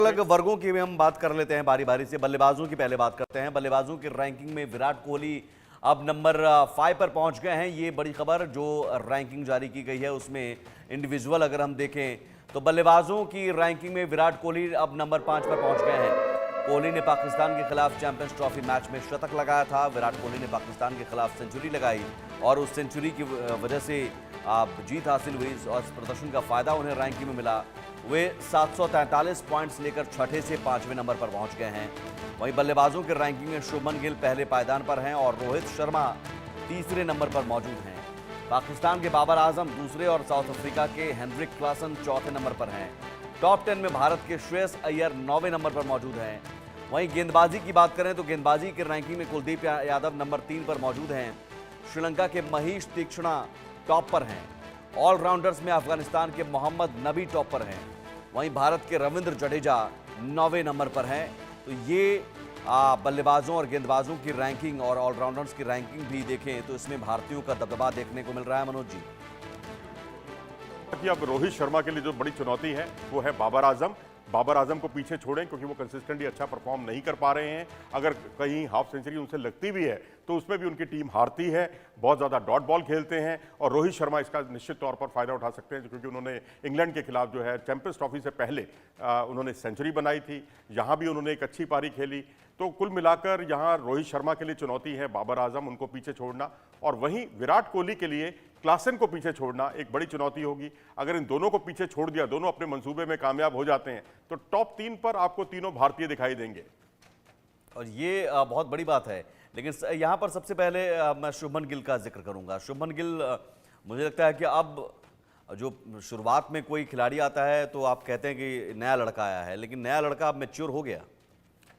अलग वर्गों की भी हम बात कर लेते हैं बारी बारी से। बल्लेबाजों की पहले बात करते हैं। बल्लेबाजों की रैंकिंग में विराट कोहली अब नंबर 5 पर पहुंच गए हैं। ये बड़ी खबर जो रैंकिंग जारी की गई है उसमें इंडिविजुअल अगर हम देखें तो बल्लेबाजों की रैंकिंग में विराट कोहली अब नंबर 5 पर पहुंच गए हैं। कोहली ने पाकिस्तान के खिलाफ चैंपियंस ट्रॉफी मैच में शतक लगाया था। विराट कोहली ने पाकिस्तान के खिलाफ सेंचुरी लगाई और उस सेंचुरी की वजह से जीत हासिल हुई और इस प्रदर्शन का फायदा उन्हें रैंकिंग में मिला। वे 743 पॉइंट्स लेकर छठे से 5वें नंबर पर पहुंच गए हैं। वहीं बल्लेबाजों के रैंकिंग में शुभमन गिल पहले पायदान पर हैं और रोहित शर्मा तीसरे नंबर पर मौजूद हैं। पाकिस्तान के बाबर आजम दूसरे और साउथ अफ्रीका के हेनरिक क्लासन चौथे नंबर पर हैं। टॉप 10 में भारत के श्रेयस अय्यर 9वें नंबर पर मौजूद हैं। वहीं गेंदबाजी की बात करें तो गेंदबाजी की रैंकिंग में कुलदीप यादव नंबर 3 पर मौजूद हैं। श्रीलंका के महीश तीक्ष्णा टॉप पर हैं। ऑलराउंडर्स में अफगानिस्तान के मोहम्मद नबी टॉप पर हैं। वहीं भारत के रविंद्र जडेजा 9वें नंबर पर हैं। तो ये बल्लेबाजों और गेंदबाजों की रैंकिंग और ऑलराउंडर्स की रैंकिंग भी देखें तो इसमें भारतीयों का दबदबा देखने को मिल रहा है। मनोज जी, कि अब रोहित शर्मा के लिए जो बड़ी चुनौती है वो है बाबर आजम। बाबर आजम को पीछे छोड़ें क्योंकि वो कंसिस्टेंटली अच्छा परफॉर्म नहीं कर पा रहे हैं। अगर कहीं हाफ सेंचुरी उनसे लगती भी है तो उसमें भी उनकी टीम हारती है। बहुत ज़्यादा डॉट बॉल खेलते हैं और रोहित शर्मा इसका निश्चित तौर पर फायदा उठा सकते हैं क्योंकि उन्होंने इंग्लैंड के खिलाफ जो है चैंपियंस ट्रॉफी से पहले उन्होंने सेंचुरी बनाई थी। यहाँ भी उन्होंने एक अच्छी पारी खेली। तो कुल मिलाकर यहाँ रोहित शर्मा के लिए चुनौती है बाबर आजम, उनको पीछे छोड़ना, और वहीं विराट कोहली के लिए क्लासन को पीछे छोड़ना एक बड़ी चुनौती होगी। अगर इन दोनों को पीछे छोड़ दिया, दोनों अपने मंसूबे में कामयाब हो जाते हैं तो टॉप 3 पर आपको तीनों भारतीय दिखाई देंगे और ये बहुत बड़ी बात है। लेकिन यहाँ पर सबसे पहले मैं शुभमन गिल का जिक्र करूंगा। शुभमन गिल, मुझे लगता है कि अब जो शुरुआत में कोई खिलाड़ी आता है तो आप कहते हैं कि नया लड़का आया है, लेकिन नया लड़का अब मैच्योर हो गया।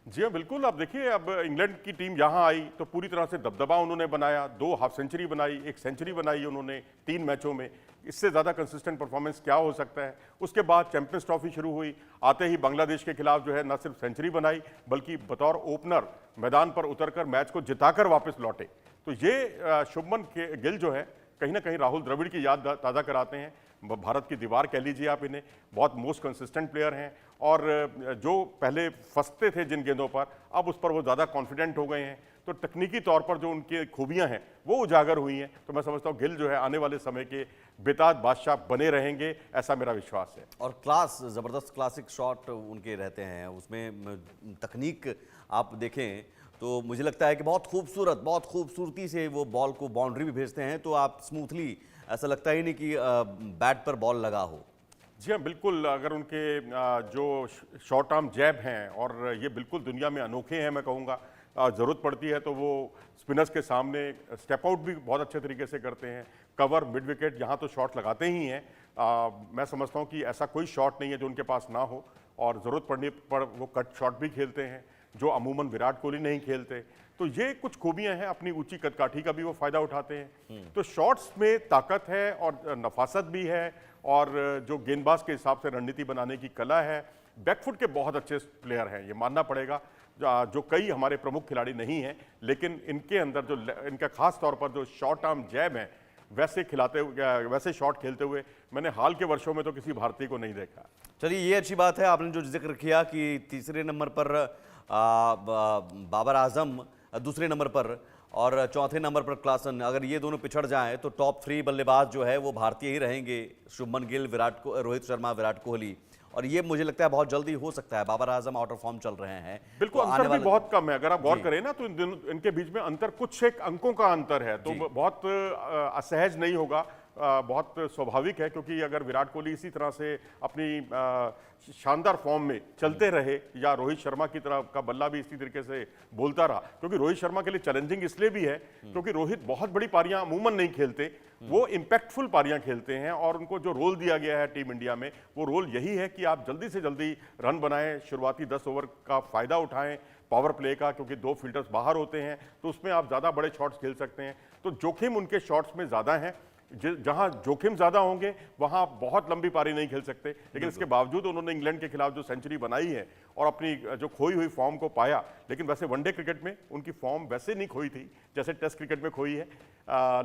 जी हाँ, बिल्कुल। अब देखिए, अब इंग्लैंड की टीम यहाँ आई तो पूरी तरह से दबदबा उन्होंने बनाया। 2 हाफ सेंचुरी बनाई, 1 सेंचुरी बनाई उन्होंने 3 मैचों में। इससे ज़्यादा कंसिस्टेंट परफॉर्मेंस क्या हो सकता है। उसके बाद चैंपियंस ट्रॉफी शुरू हुई, आते ही बांग्लादेश के खिलाफ जो है न सिर्फ सेंचुरी बनाई बल्कि बतौर ओपनर मैदान पर उतरकर मैच को जिताकर वापस लौटे। तो ये शुभमन गिल जो है कहीं ना कहीं राहुल द्रविड़ की याद ताज़ा कराते हैं। भारत की दीवार कह लीजिए आप इन्हें। बहुत मोस्ट कंसिस्टेंट प्लेयर हैं और जो पहले फंसते थे जिन गेंदों पर, अब उस पर वो ज़्यादा कॉन्फिडेंट हो गए हैं। तो तकनीकी तौर पर जो उनकी खूबियां हैं वो उजागर हुई हैं। तो मैं समझता हूँ गिल जो है आने वाले समय के बेताज बादशाह बने रहेंगे, ऐसा मेरा विश्वास है। और क्लास, ज़बरदस्त क्लासिक शॉट उनके रहते हैं, उसमें तकनीक आप देखें तो मुझे लगता है कि बहुत खूबसूरती से वो बॉल को बाउंड्री भी भेजते हैं। तो आप स्मूथली, ऐसा लगता ही नहीं कि बैट पर बॉल लगा हो। जी हाँ, बिल्कुल। अगर उनके जो शॉर्ट आर्म जैब हैं और ये बिल्कुल दुनिया में अनोखे हैं, मैं कहूँगा। ज़रूरत पड़ती है तो वो स्पिनर्स के सामने स्टेप आउट भी बहुत अच्छे तरीके से करते हैं। कवर, मिड विकेट, यहाँ तो शॉट लगाते ही हैं। मैं समझता हूँ कि ऐसा कोई शॉट नहीं है जो उनके पास ना हो, और ज़रूरत पड़ने पर वो कट शॉट भी खेलते हैं जो अमूमन विराट कोहली नहीं खेलते। तो ये कुछ खूबियां हैं। अपनी ऊंची कदकाठी का भी वो फायदा उठाते हैं। तो शॉट्स में ताकत है और नफासत भी है, और जो गेंदबाज के हिसाब से रणनीति बनाने की कला है। बैकफुट के बहुत अच्छे प्लेयर हैं, ये मानना पड़ेगा, जो कई हमारे प्रमुख खिलाड़ी नहीं हैं। लेकिन इनके अंदर जो इनका खास तौर पर जो शॉर्ट आर्म जैब है, वैसे शॉट खेलते हुए मैंने हाल के वर्षों में तो किसी भारतीय को नहीं देखा। चलिए, ये अच्छी बात है आपने जो जिक्र किया कि तीसरे नंबर पर बाबर आजम, दूसरे नंबर पर और चौथे नंबर पर क्लासन। अगर ये दोनों पिछड़ जाएं तो टॉप 3 बल्लेबाज जो है वो भारतीय ही रहेंगे। शुभमन गिल, रोहित शर्मा, विराट कोहली। और ये मुझे लगता है बहुत जल्दी हो सकता है। Babar Azam out of form चल रहे हैं। बिल्कुल, अंतर भी बहुत कम है। अगर आप गौर करें ना तो इनके बीच में अंतर कुछ एक अंकों का अंतर है। तो बहुत असहज नहीं होगा, बहुत स्वाभाविक है। क्योंकि अगर विराट कोहली इसी तरह से अपनी शानदार फॉर्म में चलते रहे, या रोहित शर्मा की तरह का बल्ला भी इसी तरीके से बोलता रहा, क्योंकि रोहित शर्मा के लिए चैलेंजिंग इसलिए भी है क्योंकि रोहित बहुत बड़ी पारियां अमूमन नहीं खेलते, वो इंपैक्टफुल पारियां खेलते हैं। और उनको जो रोल दिया गया है टीम इंडिया में, वो रोल यही है कि आप जल्दी से जल्दी रन बनाएं, शुरुआती 10 ओवर का फायदा उठाएं पावर प्ले का, क्योंकि 2 फील्डर्स बाहर होते हैं तो उसमें आप ज़्यादा बड़े शॉट्स खेल सकते हैं। तो जोखिम उनके शॉट्स में ज़्यादा हैं। जहां जोखिम ज्यादा होंगे वहां बहुत लंबी पारी नहीं खेल सकते। लेकिन इसके बावजूद उन्होंने इंग्लैंड के खिलाफ जो सेंचुरी बनाई है और अपनी जो खोई हुई फॉर्म को पाया। लेकिन वैसे वनडे क्रिकेट में उनकी फॉर्म वैसे नहीं खोई थी जैसे टेस्ट क्रिकेट में खोई है।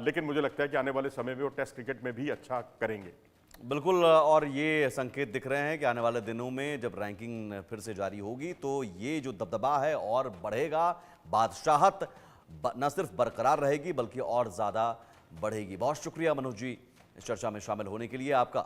लेकिन मुझे लगता है कि आने वाले समय में वो टेस्ट क्रिकेट में भी अच्छा करेंगे। बिल्कुल, और ये संकेत दिख रहे हैं कि आने वाले दिनों में जब रैंकिंग फिर से जारी होगी तो ये जो दबदबा है और बढ़ेगा। बादशाहत न सिर्फ बरकरार रहेगी बल्कि और ज़्यादा बढ़ेगी। बहुत शुक्रिया मनोज जी इस चर्चा में शामिल होने के लिए आपका।